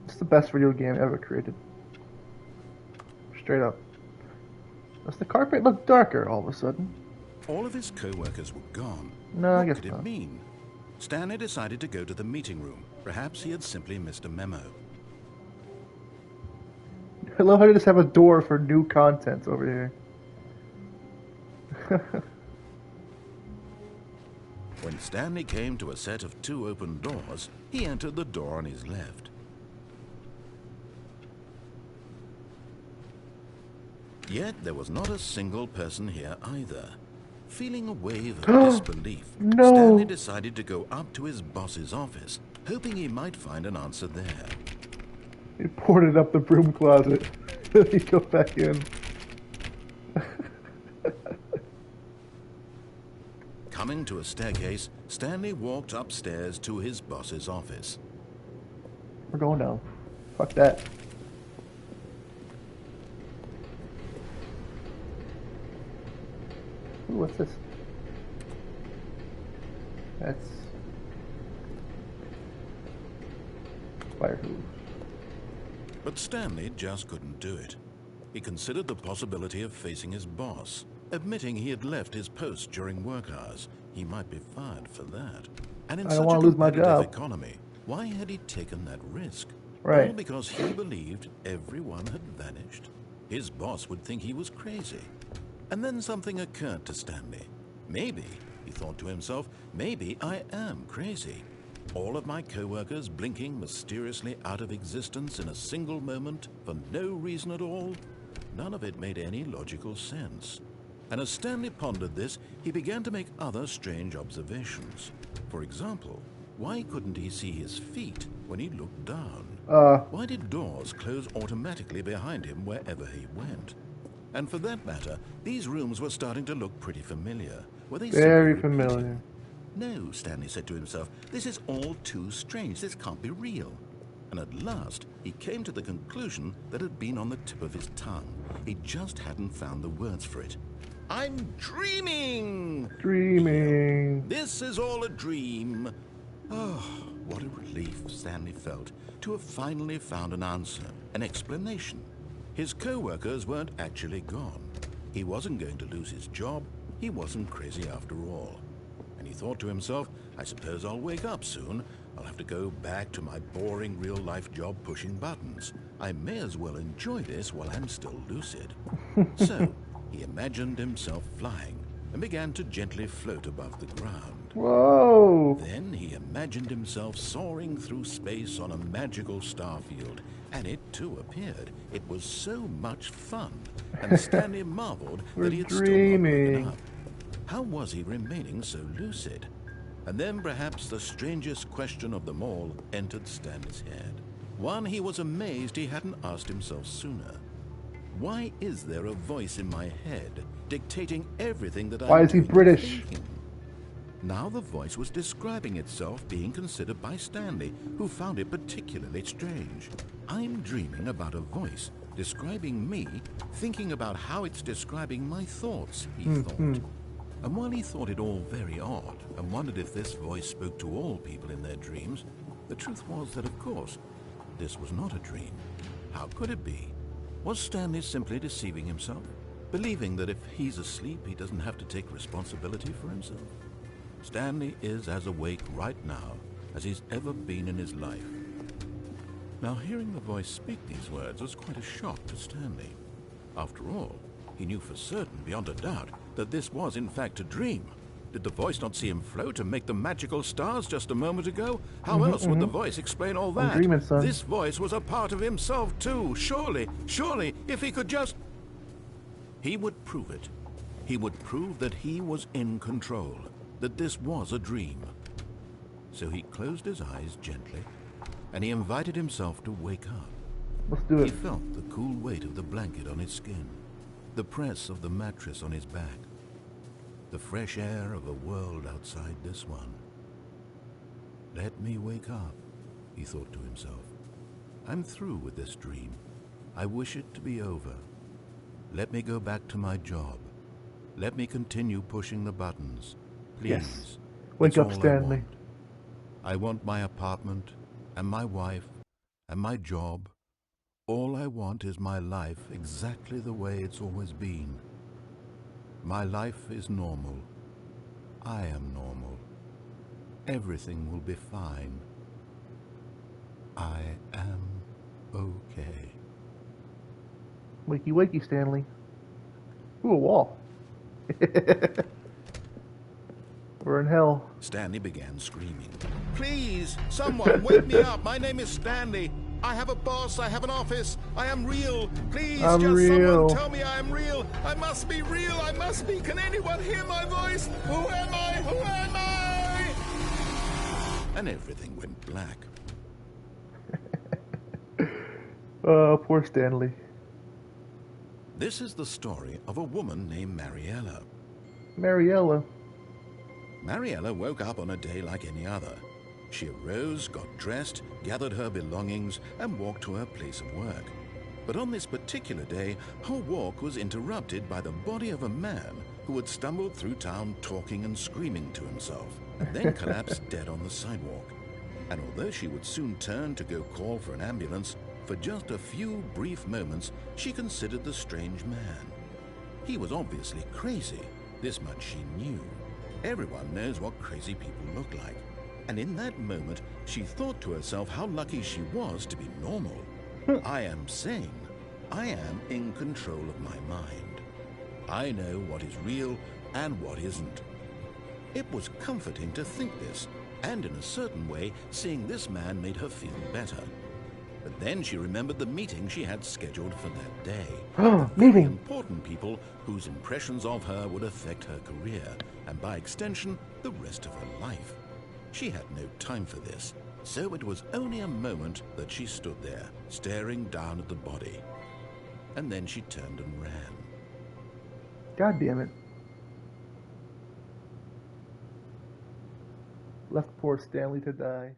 It's the best video game ever created. Straight up. Does the carpet look darker all of a sudden? All of his co-workers were gone. No, I What guess could it not. mean? Stanley decided to go to the meeting room. Perhaps he had simply missed a memo. I love how they just have a door for new content over here. When Stanley came to a set of 2 open doors, he entered the door on his left. Yet there was not a single person here either. Feeling a wave of disbelief, No. Stanley decided to go up to his boss's office, hoping he might find an answer there. He poured it up the broom closet. He go back in. Coming to a staircase, Stanley walked upstairs to his boss's office. We're going down. Fuck that. Ooh, what's this? That's fire hose. But Stanley just couldn't do it. He considered the possibility of facing his boss, admitting he had left his post during work hours. He might be fired for that. And in I don't such a want to lose my competitive job. economy, why had he taken that risk? Right. All because he believed everyone had vanished. His boss would think he was crazy. And then something occurred to Stanley. Maybe, he thought to himself, maybe I am crazy. All of my co-workers blinking mysteriously out of existence in a single moment for no reason at all. None of it made any logical sense. And as Stanley pondered this, he began to make other strange observations. For example, why couldn't he see his feet when he looked down? Why did doors close automatically behind him wherever he went? And for that matter, these rooms were starting to look pretty familiar. Were they Very simply repeating? familiar. No, Stanley said to himself, this is all too strange. This can't be real. And at last, he came to the conclusion that had been on the tip of his tongue. He just hadn't found the words for it. I'm dreaming! Dreaming. This is all a dream. Oh, what a relief Stanley felt to have finally found an answer, an explanation. His co-workers weren't actually gone. He wasn't going to lose his job. He wasn't crazy after all. And he thought to himself, I suppose I'll wake up soon. I'll have to go back to my boring real-life job pushing buttons. I may as well enjoy this while I'm still lucid. So, he imagined himself flying and began to gently float above the ground. Whoa. Then he imagined himself soaring through space on a magical starfield, and it too appeared. It was so much fun, and Stanley marveled that he had still not dreaming. woken up. How was he remaining so lucid? And then perhaps the strangest question of them all entered Stanley's head. One he was amazed he hadn't asked himself sooner. Why is there a voice in my head dictating everything that I'm Why is he doing and British? thinking? Now the voice was describing itself being considered by Stanley, who found it particularly strange. I'm dreaming about a voice describing me, thinking about how it's describing my thoughts, he thought. And while he thought it all very odd and wondered if this voice spoke to all people in their dreams, the truth was that, of course, this was not a dream. How could it be? Was Stanley simply deceiving himself, believing that if he's asleep, he doesn't have to take responsibility for himself? Stanley is as awake right now as he's ever been in his life. Now, hearing the voice speak these words was quite a shock to Stanley. After all, he knew for certain, beyond a doubt, that this was in fact a dream. Did the voice not see him float and make the magical stars just a moment ago? How else would the voice explain all that? dreaming, son. This voice was a part of himself too. Surely, if he could just... He would prove it. He would prove that he was in control, that this was a dream. So he closed his eyes gently, and he invited himself to wake up. Let's do He it. felt the cool weight of the blanket on his skin, the press of the mattress on his back, the fresh air of a world outside this one. Let me wake up, he thought to himself. I'm through with this dream. I wish it to be over. Let me go back to my job. Let me continue pushing the buttons. Please. Yes. Wake It's up, all Stanley. I want my apartment and my wife and my job. All I want is my life exactly the way it's always been. My life is normal. I am normal. Everything will be fine. I am okay. Wakey, wakey, Stanley. Ooh, a wall. We're in hell. Stanley began screaming. Please, someone, wake me up. My name is Stanley. I have a boss. I have an office. I am real. Please, I'm just real. someone tell me I am real. I must be real. I must be. Can anyone hear my voice? Who am I? Who am I? And everything went black. Poor Stanley. This is the story of a woman named Mariella. Mariella. Mariella woke up on a day like any other. She arose, got dressed, gathered her belongings, and walked to her place of work. But on this particular day, her walk was interrupted by the body of a man who had stumbled through town talking and screaming to himself, and then collapsed dead on the sidewalk. And although she would soon turn to go call for an ambulance, for just a few brief moments, she considered the strange man. He was obviously crazy. This much she knew. Everyone knows what crazy people look like. And in that moment, she thought to herself how lucky she was to be normal. I am sane. I am in control of my mind. I know what is real and what isn't. It was comforting to think this, and in a certain way, seeing this man made her feel better. But then she remembered the meeting she had scheduled for that day. Meeting! Important people whose impressions of her would affect her career, and by extension, the rest of her life. She had no time for this, so it was only a moment that she stood there, staring down at the body. And then she turned and ran. God damn it. Left poor Stanley to die.